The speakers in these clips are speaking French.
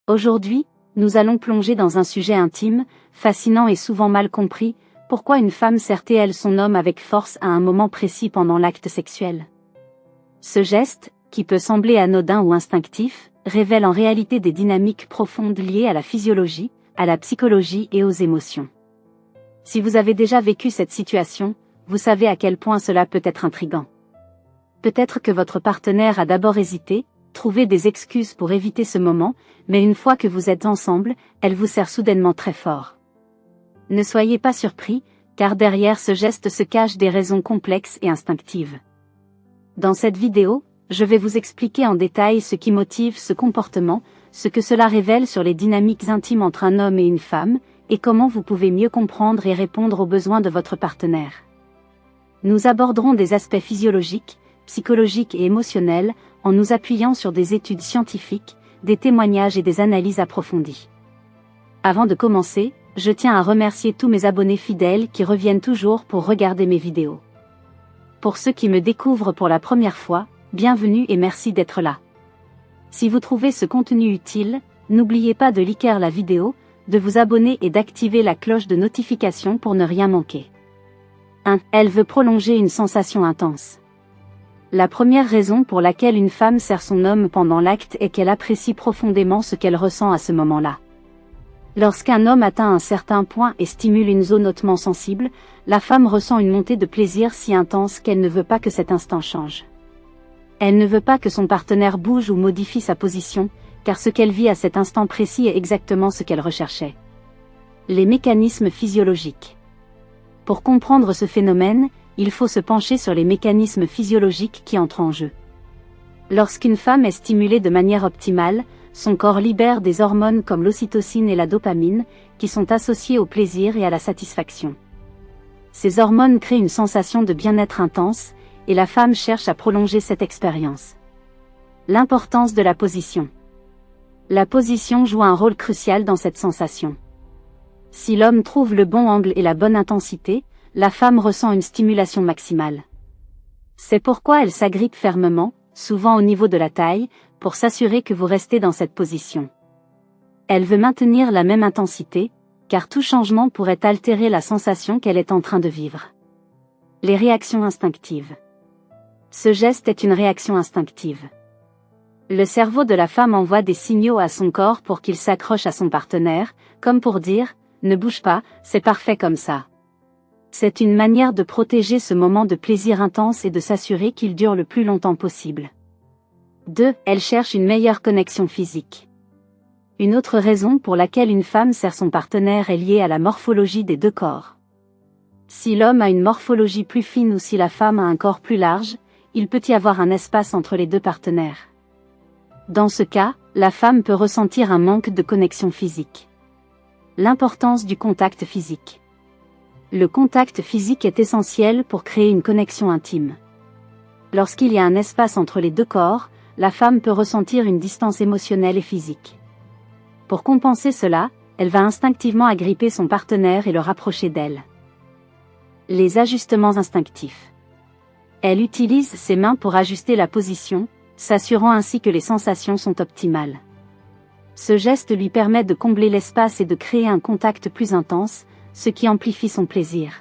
Aujourd'hui, nous allons plonger dans un sujet intime, fascinant et souvent mal compris, pourquoi une femme serre-t-elle son homme avec force à un moment précis pendant l'acte sexuel. Ce geste, qui peut sembler anodin ou instinctif, révèle en réalité des dynamiques profondes liées à la physiologie, à la psychologie et aux émotions. Si vous avez déjà vécu cette situation, vous savez à quel point cela peut être intriguant. Peut-être que votre partenaire a d'abord hésité, trouvé des excuses pour éviter ce moment, mais une fois que vous êtes ensemble, elle vous serre soudainement très fort. Ne soyez pas surpris, car derrière ce geste se cachent des raisons complexes et instinctives. Dans cette vidéo, je vais vous expliquer en détail ce qui motive ce comportement, ce que cela révèle sur les dynamiques intimes entre un homme et une femme, et comment vous pouvez mieux comprendre et répondre aux besoins de votre partenaire. Nous aborderons des aspects physiologiques, psychologiques et émotionnels, en nous appuyant sur des études scientifiques, des témoignages et des analyses approfondies. Avant de commencer, je tiens à remercier tous mes abonnés fidèles qui reviennent toujours pour regarder mes vidéos. Pour ceux qui me découvrent pour la première fois, bienvenue et merci d'être là. Si vous trouvez ce contenu utile, n'oubliez pas de liker la vidéo, de vous abonner et d'activer la cloche de notification pour ne rien manquer. 1. Elle veut prolonger une sensation intense. La première raison pour laquelle une femme serre son homme pendant l'acte est qu'elle apprécie profondément ce qu'elle ressent à ce moment-là. Lorsqu'un homme atteint un certain point et stimule une zone hautement sensible, la femme ressent une montée de plaisir si intense qu'elle ne veut pas que cet instant change. Elle ne veut pas que son partenaire bouge ou modifie sa position, car ce qu'elle vit à cet instant précis est exactement ce qu'elle recherchait. Les mécanismes physiologiques. Pour comprendre ce phénomène, il faut se pencher sur les mécanismes physiologiques qui entrent en jeu. Lorsqu'une femme est stimulée de manière optimale, son corps libère des hormones comme l'ocytocine et la dopamine, qui sont associées au plaisir et à la satisfaction. Ces hormones créent une sensation de bien-être intense, et la femme cherche à prolonger cette expérience. L'importance de la position. La position joue un rôle crucial dans cette sensation. Si l'homme trouve le bon angle et la bonne intensité, la femme ressent une stimulation maximale. C'est pourquoi elle s'agrippe fermement, souvent au niveau de la taille, pour s'assurer que vous restez dans cette position. Elle veut maintenir la même intensité, car tout changement pourrait altérer la sensation qu'elle est en train de vivre. Les réactions instinctives. Ce geste est une réaction instinctive. Le cerveau de la femme envoie des signaux à son corps pour qu'il s'accroche à son partenaire, comme pour dire « Ne bouge pas, c'est parfait comme ça ». C'est une manière de protéger ce moment de plaisir intense et de s'assurer qu'il dure le plus longtemps possible. 2. Elle cherche une meilleure connexion physique. Une autre raison pour laquelle une femme serre son partenaire est liée à la morphologie des deux corps. Si l'homme a une morphologie plus fine ou si la femme a un corps plus large, il peut y avoir un espace entre les deux partenaires. Dans ce cas, la femme peut ressentir un manque de connexion physique. L'importance du contact physique. Le contact physique est essentiel pour créer une connexion intime. Lorsqu'il y a un espace entre les deux corps, la femme peut ressentir une distance émotionnelle et physique. Pour compenser cela, elle va instinctivement agripper son partenaire et le rapprocher d'elle. Les ajustements instinctifs. Elle utilise ses mains pour ajuster la position, s'assurant ainsi que les sensations sont optimales. Ce geste lui permet de combler l'espace et de créer un contact plus intense, ce qui amplifie son plaisir.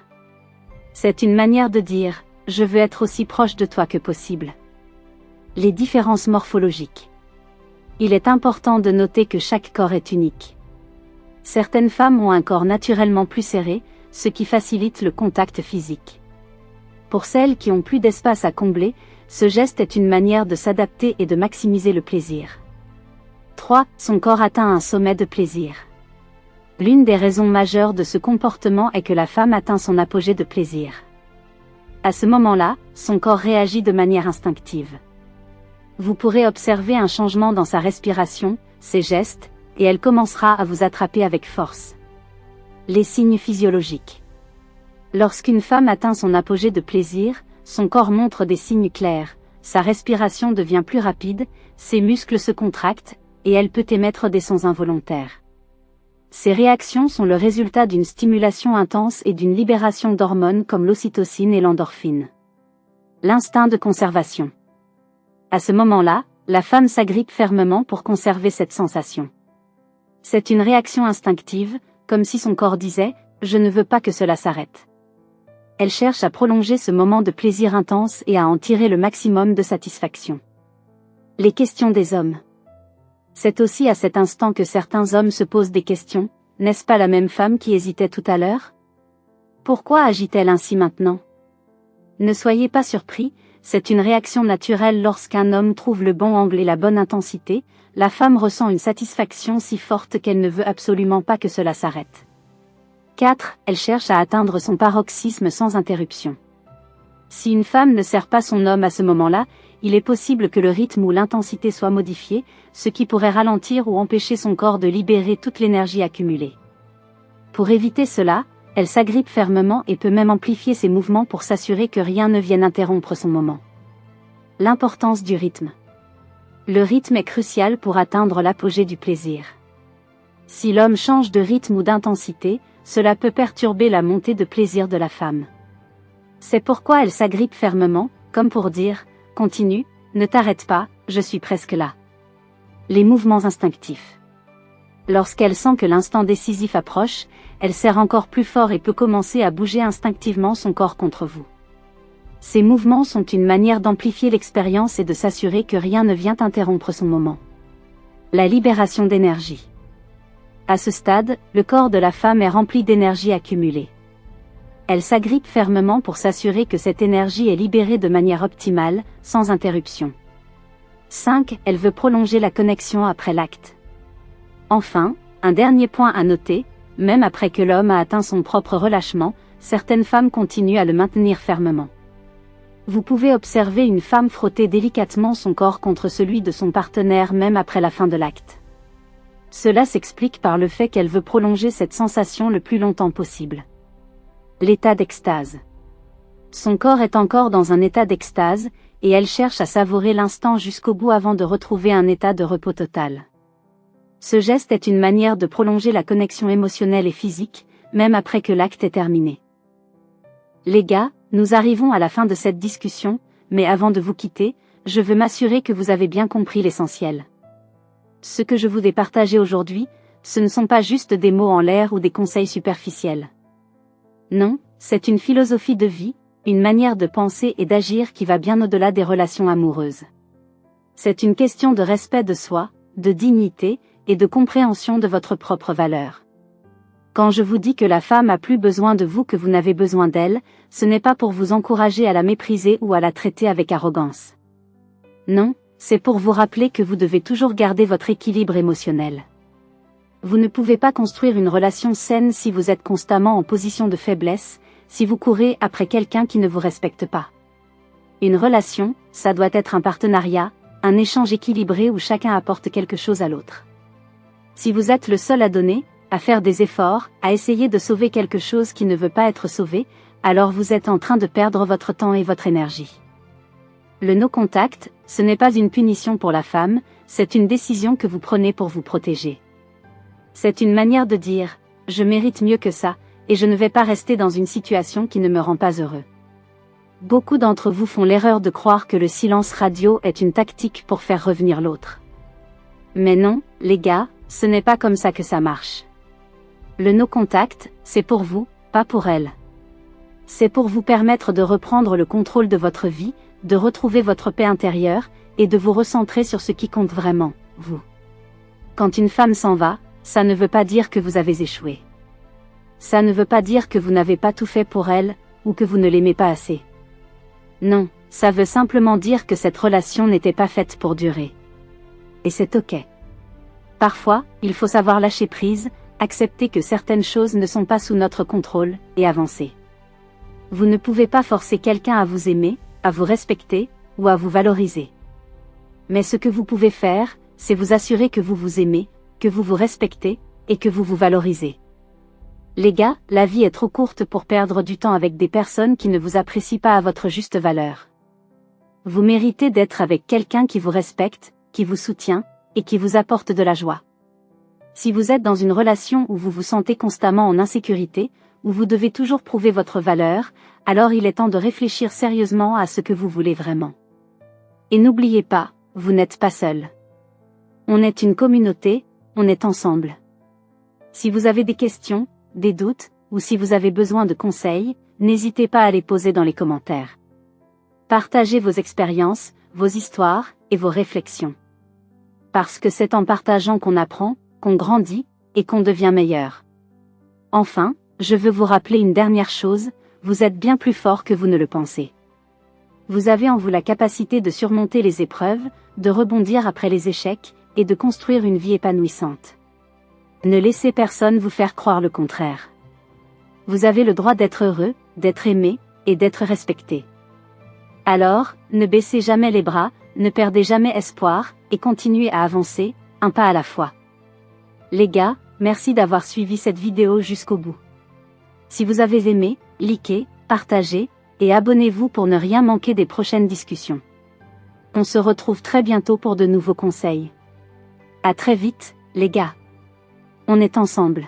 C'est une manière de dire « Je veux être aussi proche de toi que possible ». Les différences morphologiques. Il est important de noter que chaque corps est unique. Certaines femmes ont un corps naturellement plus serré, ce qui facilite le contact physique. Pour celles qui ont plus d'espace à combler, ce geste est une manière de s'adapter et de maximiser le plaisir. 3. Son corps atteint un sommet de plaisir. L'une des raisons majeures de ce comportement est que la femme atteint son apogée de plaisir. À ce moment-là, son corps réagit de manière instinctive. Vous pourrez observer un changement dans sa respiration, ses gestes, et elle commencera à vous attraper avec force. Les signes physiologiques. Lorsqu'une femme atteint son apogée de plaisir, son corps montre des signes clairs, sa respiration devient plus rapide, ses muscles se contractent, et elle peut émettre des sons involontaires. Ces réactions sont le résultat d'une stimulation intense et d'une libération d'hormones comme l'ocytocine et l'endorphine. L'instinct de conservation. À ce moment-là, la femme s'agrippe fermement pour conserver cette sensation. C'est une réaction instinctive, comme si son corps disait « Je ne veux pas que cela s'arrête ». Elle cherche à prolonger ce moment de plaisir intense et à en tirer le maximum de satisfaction. Les questions des hommes. C'est aussi à cet instant que certains hommes se posent des questions. N'est-ce pas la même femme qui hésitait tout à l'heure? Pourquoi agit-elle ainsi maintenant? Ne soyez pas surpris, c'est une réaction naturelle lorsqu'un homme trouve le bon angle et la bonne intensité. La femme ressent une satisfaction si forte qu'elle ne veut absolument pas que cela s'arrête. 4. Elle cherche à atteindre son paroxysme sans interruption. Si une femme ne sert pas son homme à ce moment-là, il est possible que le rythme ou l'intensité soit modifié, ce qui pourrait ralentir ou empêcher son corps de libérer toute l'énergie accumulée. Pour éviter cela, elle s'agrippe fermement et peut même amplifier ses mouvements pour s'assurer que rien ne vienne interrompre son moment. L'importance du rythme. Le rythme est crucial pour atteindre l'apogée du plaisir. Si l'homme change de rythme ou d'intensité, cela peut perturber la montée de plaisir de la femme. C'est pourquoi elle s'agrippe fermement, comme pour dire « Continue, ne t'arrête pas, je suis presque là ». Les mouvements instinctifs. Lorsqu'elle sent que l'instant décisif approche, elle serre encore plus fort et peut commencer à bouger instinctivement son corps contre vous. Ces mouvements sont une manière d'amplifier l'expérience et de s'assurer que rien ne vient interrompre son moment. La libération d'énergie. À ce stade, le corps de la femme est rempli d'énergie accumulée. Elle s'agrippe fermement pour s'assurer que cette énergie est libérée de manière optimale, sans interruption. 5. Elle veut prolonger la connexion après l'acte. Enfin, un dernier point à noter, même après que l'homme a atteint son propre relâchement, certaines femmes continuent à le maintenir fermement. Vous pouvez observer une femme frotter délicatement son corps contre celui de son partenaire même après la fin de l'acte. Cela s'explique par le fait qu'elle veut prolonger cette sensation le plus longtemps possible. L'état d'extase. Son corps est encore dans un état d'extase, et elle cherche à savourer l'instant jusqu'au bout avant de retrouver un état de repos total. Ce geste est une manière de prolonger la connexion émotionnelle et physique, même après que l'acte est terminé. Les gars, nous arrivons à la fin de cette discussion, mais avant de vous quitter, je veux m'assurer que vous avez bien compris l'essentiel. Ce que je vous ai partagé aujourd'hui, ce ne sont pas juste des mots en l'air ou des conseils superficiels. Non, c'est une philosophie de vie, une manière de penser et d'agir qui va bien au-delà des relations amoureuses. C'est une question de respect de soi, de dignité, et de compréhension de votre propre valeur. Quand je vous dis que la femme a plus besoin de vous que vous n'avez besoin d'elle, ce n'est pas pour vous encourager à la mépriser ou à la traiter avec arrogance. Non, c'est pour vous rappeler que vous devez toujours garder votre équilibre émotionnel. Vous ne pouvez pas construire une relation saine si vous êtes constamment en position de faiblesse, si vous courez après quelqu'un qui ne vous respecte pas. Une relation, ça doit être un partenariat, un échange équilibré où chacun apporte quelque chose à l'autre. Si vous êtes le seul à donner, à faire des efforts, à essayer de sauver quelque chose qui ne veut pas être sauvé, alors vous êtes en train de perdre votre temps et votre énergie. Le no-contact, ce n'est pas une punition pour la femme, c'est une décision que vous prenez pour vous protéger. C'est une manière de dire « je mérite mieux que ça, et je ne vais pas rester dans une situation qui ne me rend pas heureux ». Beaucoup d'entre vous font l'erreur de croire que le silence radio est une tactique pour faire revenir l'autre. Mais non, les gars, ce n'est pas comme ça que ça marche. Le no-contact, c'est pour vous, pas pour elle. C'est pour vous permettre de reprendre le contrôle de votre vie, de retrouver votre paix intérieure, et de vous recentrer sur ce qui compte vraiment, vous. Quand une femme s'en va, ça ne veut pas dire que vous avez échoué. Ça ne veut pas dire que vous n'avez pas tout fait pour elle, ou que vous ne l'aimez pas assez. Non, ça veut simplement dire que cette relation n'était pas faite pour durer. Et c'est ok. Parfois, il faut savoir lâcher prise, accepter que certaines choses ne sont pas sous notre contrôle, et avancer. Vous ne pouvez pas forcer quelqu'un à vous aimer, à vous respecter, ou à vous valoriser. Mais ce que vous pouvez faire, c'est vous assurer que vous vous aimez, que vous vous respectez, et que vous vous valorisez. Les gars, la vie est trop courte pour perdre du temps avec des personnes qui ne vous apprécient pas à votre juste valeur. Vous méritez d'être avec quelqu'un qui vous respecte, qui vous soutient, et qui vous apporte de la joie. Si vous êtes dans une relation où vous vous sentez constamment en insécurité, où vous devez toujours prouver votre valeur, alors il est temps de réfléchir sérieusement à ce que vous voulez vraiment. Et n'oubliez pas, vous n'êtes pas seul. On est une communauté, on est ensemble. Si vous avez des questions, des doutes, ou si vous avez besoin de conseils, n'hésitez pas à les poser dans les commentaires. Partagez vos expériences, vos histoires, et vos réflexions. Parce que c'est en partageant qu'on apprend, qu'on grandit, et qu'on devient meilleur. Enfin, je veux vous rappeler une dernière chose, vous êtes bien plus fort que vous ne le pensez. Vous avez en vous la capacité de surmonter les épreuves, de rebondir après les échecs, et de construire une vie épanouissante. Ne laissez personne vous faire croire le contraire. Vous avez le droit d'être heureux, d'être aimé, et d'être respecté. Alors, ne baissez jamais les bras, ne perdez jamais espoir, et continuez à avancer, un pas à la fois. Les gars, merci d'avoir suivi cette vidéo jusqu'au bout. Si vous avez aimé, likez, partagez, et abonnez-vous pour ne rien manquer des prochaines discussions. On se retrouve très bientôt pour de nouveaux conseils. À très vite, les gars. On est ensemble.